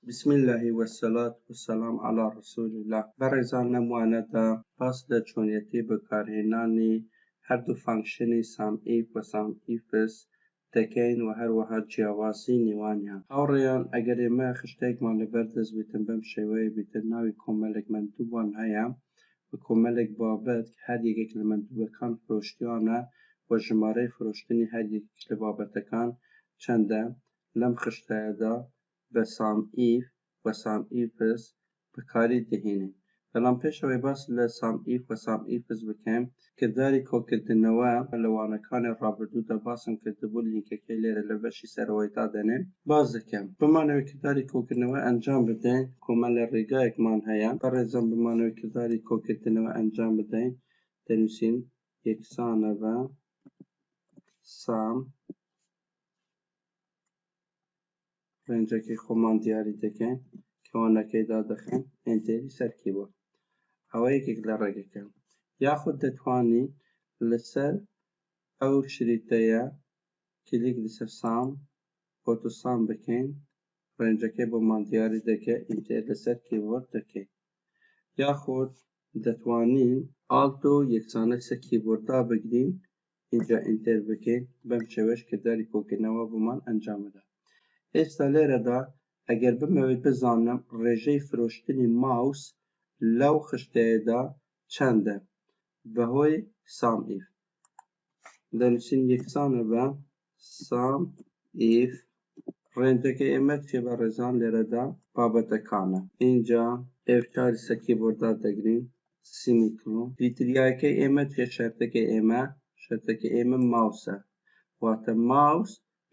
بسم الله والصلاة والسلام على رسول الله. برزان نمواندا باس دا چونیتی بکارهنانی هر دو فانکشنی سام ایف و سام ایفس دکین و هر وها جیاوازی نیوانیان. هاوریان اگر ما خشتیک ما لبردز بیتن بم شوی بیتن ناوی کوملک مندوبان هیا و کوملک بابت که هر یک لمندوب کان فروشتیانه و جماره فروشتنی هر یک لبابت کان چنده لم خشتای دا به سام ایف و سام ایفس بکاری دهینیم. بەڵام پێشەوەی باس لە سام ئیف و سام ئیفس بکەم کردداری کۆکردنەوە لەوانەکانی ڕابردوودا باسم کردبوو لینکەکەی لێرە لە بەشی سەرەوەیدا دەنێن باز دەکەم بمانەوەی کردداری کۆکردنەوە ئەنجام بدەین کۆمە لە ڕێگایەکمان هەیە بەڕێزم بمانەوەی کردداری کۆکردنەوە ئەنجام بدەین دەنووسین یەکسانە بە سام ڕێنجەکەی خۆمان دیاری دەکەین کەوانەکەیدا دەخەن ئێنتێری سەرکی بۆ ئەوە یەکێک لە ڕێگەکە یاخود دەتوانین لەسەر ئەو شریتەیە کلیک لەسەر سام ئۆتۆ سام بکەین ڕێنجەکەی بۆمان دیاری دەکەێت ئینتێر لەسەر کیبۆرد دەکەین یاخود دەتوانین ئالتۆ یەکسانە لەسەر کیبۆردا بگرین اینجا ئینتێر بکەین بەم شێوەیەش کردداری کۆکردنەوە بۆمان ئەنجام بدات ئێستا لێرەدا ئەگەر بمەوێت بزانم ڕێژەی فرۆشتنی ماوس لەو خشتەیەدا چەندە بەهۆی سام ئیف دەنووسین یەکسانە بە سام ئیف ڕێنجەکەی ئێمە چێ بە ڕێزان لێرەدا بابەتەکانە اینجا F4 لەسەر کیبۆردا دەگرین سیمیکلۆن کریتریایەکەی ئێمە چێ شەرتەکەی ئێمە ماوسە واتە ماوس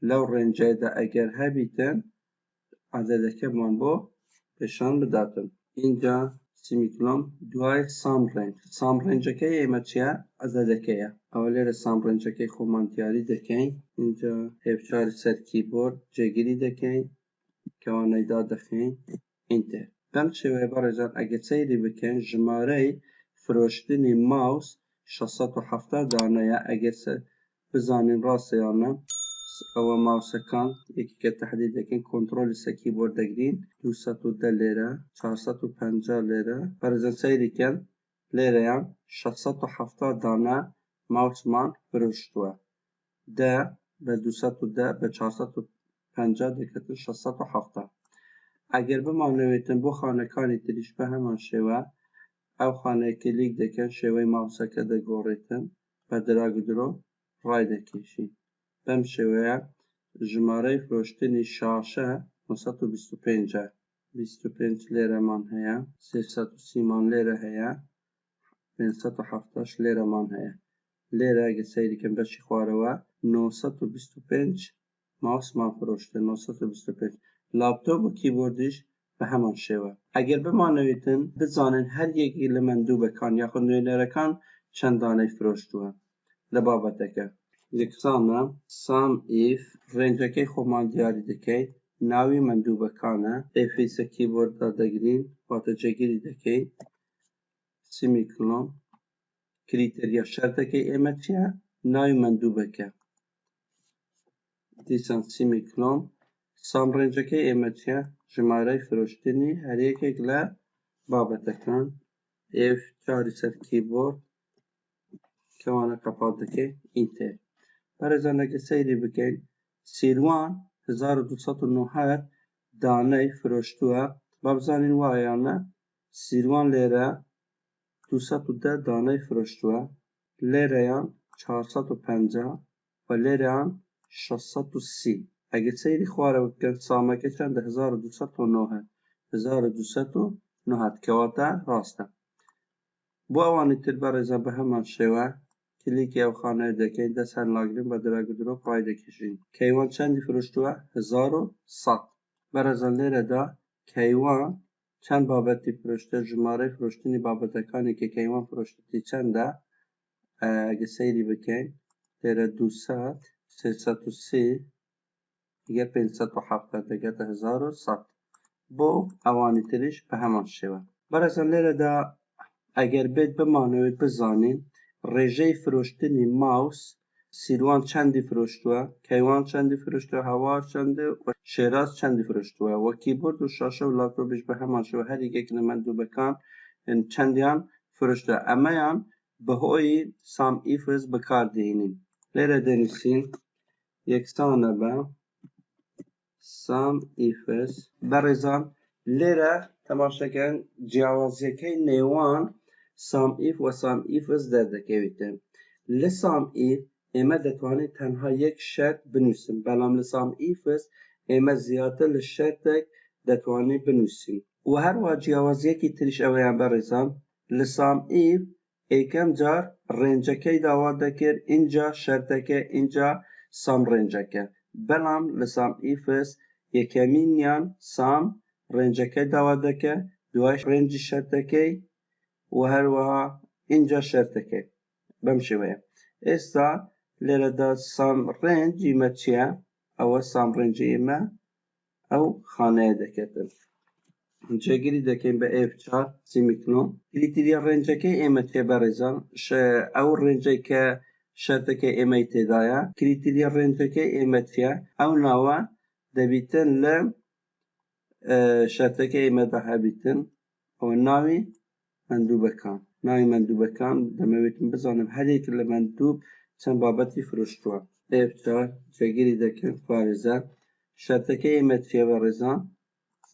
لەو ڕێنجەیەدا ئەگەر هەبیتن عەدەدەکەمان بۆ پیشان بداتن اینجا سیمیکلۆن دوای سام ڕێنجەکەی ئێمە چییە عەدەدەکەیە ئەوە لێرە سام ڕێنجەکەی خۆمان دیاری دەکەین اینجا F4 سەر کیبۆرد جێگیری دەکەین کەوانەیدا دەخەین ئینتێر بەم شێوەیە بەڕێزان ئەگەر سەیری بکەین ژمارەی فرۆشتنی ماوس 670 دانەیە ئەگەر بزانین ڕاستە یان نە ئەوە ماوسەکان یەکێکە تەحدید دەکەین کۆنتڕۆل لەسەر کیبۆرد دەگرین 210 لێرە 450 لێرە بەڕێزان سەیریکەن لێرەیان 670 دانە ماوسمان فرۆشتووە 10 بە 210 بە 450 دەکەوێتن 670 ئەگەر بمانەوێتن بۆ خانەکانی تریش بە هەمان شێوە ئەو خانەیە کلیک دەکەن شێوەی ماوسەکە دەگۆڕێتن بە دراگ و درۆپ ڕای دەکێشین بەم شێوەیە ژمارەی فرۆشتنی شاشە 925 25 لێرەمان هەیە 330 مان لێرە هەیە 570 لێرەمان هەیە لێرە ئەگەر سەیریکەم بەشی خوارەوە 925 ماوسمان فرۆشتن 925 لاپتۆپ و کیبۆردیش بە هەمان شێوە ئەگەر بمانەوێتن بزانن هەر یەکی لە مەندووبەکان یاخود نوێنەرەکان چەند دانەی فرۆشتووە لە بابەتەکە یەکسانە سام ئیف ڕێنجەکەی خۆمان دیاری دەکەین ناوی مەندووبەکانە ئێفی سەر کیبۆرددا دەگرین واتە جێگیری دەکەین سیمیکلۆن کریتەریا شەرتەکەی ئێمە چییە ناوی مەندووبەکە دیسان سیمیکلۆن سام ڕێنجەکەی ئێمە چییە ژمارەی فرۆشتنی هەرەیەکێک لە بابەتەکان F4 سەر کیبۆرد کەوانە قەپات دەکەین ئینتێر بەڕێزان ئەگەر سەیری بکەین سیروان 1290 دانەی فرۆشتووە با بزانین وایە یان نە سیروان لێرە 210 دانەی فرۆشتووە لێرەیان 450 و لێرەیان 630 ئەگەر سەیری خوارەوە بکەن سامەکە چەندە 1290 کەواتە ڕاستە بۆ ئەوانی تر بەڕێزان بە هەمان شێوە کلیکی ئەو خانەیە دەکەین دەست هەڵناگرین بە دراگ و درۆپ ڕای دەکێشین کەیوان چەندی فرۆشتووە 1100 بەڕێزان لێرەدا کەیوان چەند بابەتی فرۆشتە ژمارەی فرۆشتنی بابەتەکانی کە کەیوان فرۆشتی چەندە ئەگەر سەیری بکەین لێرە 200 330 دیگە 570 دەگاتە 1100 بۆ ئەوانی تریش بە هەمان شێوە بەڕێزان لێرەدا ئەگەر بێت بمانەوێت بزانین ڕێژەی فرۆشتنی ماوس سیروان چەندی فرۆشتووە، کەیوان چەندی فرۆشتووە، هەوار چەندە و شێراز چەندی فرۆشتووە و کیبۆرد و شاشە و لاپتۆپیش بە هەمان شێوە هەر یەکێک لە مەندووبەکان چەندیان فرۆشتووە. ئەمەیان بەهۆی سام ئیفز بەکاردێنین. لێرە دەنووسین یەکسانە بە سام ئیفز. بەڕێزان لێرە تەماشاکەن جیاوازیەکەی نێوان سام ئیف و سام ئیفز دەردەکەوێتن. لە سام ئیف ئێمە دەتوانین تەنها یەک شەرت بنووسین، بەڵام لە سام ئیفز ئێمە زیاتر لە شەرتێک دەتوانین بنووسین. و هەروە جیاوازیەکی تریش ئەوەیان بەڕێزان لە سام ئیف ئێکەم جار ڕێنجەکەی داوا دەکرد، اینجا شەرتەکە، اینجا سام ڕێنجەکە. بەڵام لە سام ئیفز یەکەمینیان سام ڕێنجەکەی داوا دەکە، دوای ڕێنجی شەرتەکەی و هەروەها اینجا شەرتەکەی. بەم شێوەیە ئێستا لێرەدا سام ڕێنج ئێمە چییە؟ ئەوە سام ڕێنجی ئێمە ئەو خانەیە دەکەتن. جێگیری دەکەین بە F4 سیمیکلۆن. کریتریە ڕێنجەکەی ئێمە چیە بەڕێزان؟ ئەو ڕێنجەی کە شەرتەکەی ئێمەی تێدایە. کریتریە ڕێنجەکەی ئێمە چیە؟ ئەو ناوە دەبیتن لە شەرتەکەی ئێمەدا هەبیتن ئەوە ناوی مەندووبەکان. ناوی مەندووبەکان دەمەوێتم بزانم هەرێک لە مەندووب چەند بابەتی فرۆشتووە. F4 جێگیری دەکەین پارێزە. شەرتەکەی ئێمە چیە بەڕێزان؟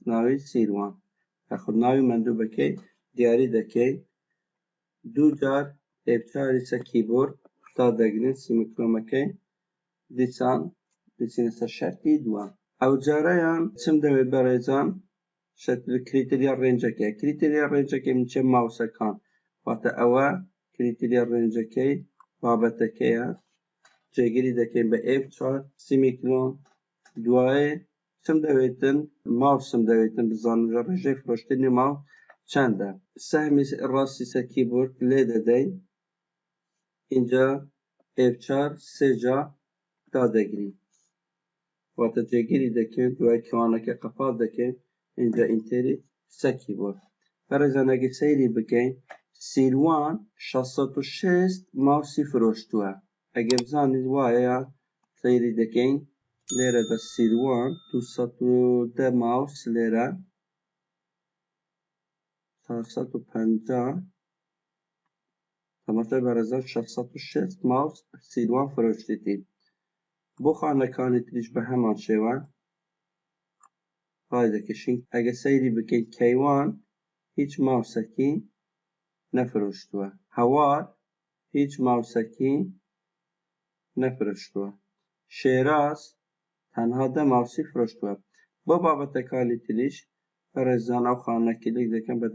ناوی سیروان. یاخود ناوی مەندووبەکەی دیاری دەکەین. دوو جار F4 کیبۆرد دادەگرین سیمیکلۆمەکەی دیسان دەچینە سەر شەرتی دووەم. ئەو جارەیان چم دەوێت بەڕێزان؟ کریتریا ڕێنجەکەی. کریتریا ڕێنجەکەی من چێ؟ ماوسەکان. واتە ئەوە کریتریا ڕێنجەکەی بابەتەکەیە. جێگیری دەکەین بە F4 سیمیکلۆن. دوایێ چم دەوێتن؟ ماوسم دەوێتن بزانم ڕێژەی فرۆشتنی ماوس چەندە. سەهمی ڕاستی سەر کیبۆرد لێ دەدەین. اینجا F4 سێ جا دادەگرین. واتە جێگیری دەکەین دوای کەوانەکە قەپات دەکەین. اینجا ئینتێری سەر کیبۆرد. بەڕێزان ئەگە سەیری بکەین سیروان 606 ماوسی فرۆشتووە. ئەگە بزانین وایە سەیری دەکەین لێرەدا سیروان 210 ماوس لێرە 450 تەماشای بەڕێزان 606 ماوس سیروان فرۆشتیتین. بۆ خانەکانی تریش بە هەمان شێوە ڕای دەکەشین. ئەگە سەیری بکەین کەیوان هیچ ماوسەکی نەفرۆشتووە. هەوار هیچ ماوسەکی نەفرۆشتووە. شێراز تەنها 10 ماوسی فرۆشتووە. بۆ بابەتەکانی تریش بەڕێزان ئەو خانە کلیک دەکەن بە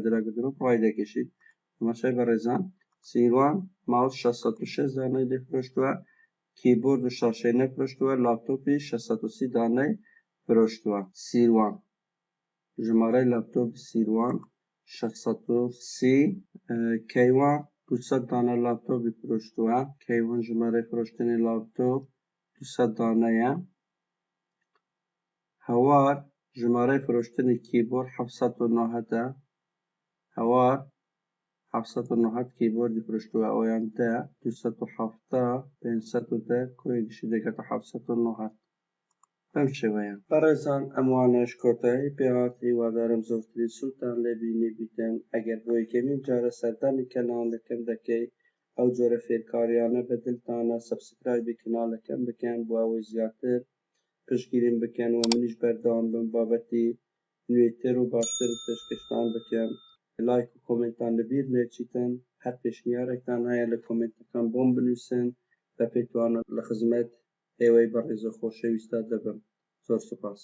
دراگ و دڕۆپ ڕای دەکەشین. تەماشای بەڕێزان سیروان ماوس 606 دانەی لێفرۆشتووە. کیبۆرد و شاشەی نەفرۆشتووە. لاپتۆپی 630 دانەی فرۆشتووە. سیروان ژمارەی لاپتۆپی سیروان 630. کەیوان 200 دانە لاپتۆپی فرۆشتووە. کەیوان ژمارەی فرۆشتنی لاپتۆپ 200 دانەیە. هەوار ژمارەی فرۆشتنی کیبۆرد 790. هەوار 790 کیبۆردی فرۆشتووە ئەویان 10 270 510 کۆیەکیشی دەکاتە 790. بەم شێوەیە بەڕێزان ئەموانەش کۆتایی پێهاتی هیوادارم زۆرترین سوودتان لێبینی بیتن. ئەگەر بۆ یەکەمین جارە سەردانی کەناڵەکەم دەکەی ئەو جۆرە فێرکاریانە بە دڵتانە سەبسکرایبی کەناڵەکەم بکەن بۆ ئەوەی زیاتر پشتگیریم بکەن و منیش بەردەوام بم بابەتی نوێتر و باشتر پێشکەشتان بکەم. لایک و کۆمنتان لەبیر نەچیتن. هەر پێشنیارێکتان هەیە لە کۆمنتەکان بۆم بنووسن بە پێی توانم لە خزمەت ئێوەی بەڕێز و خۆشەویستە دەبم. زۆر سوپاس.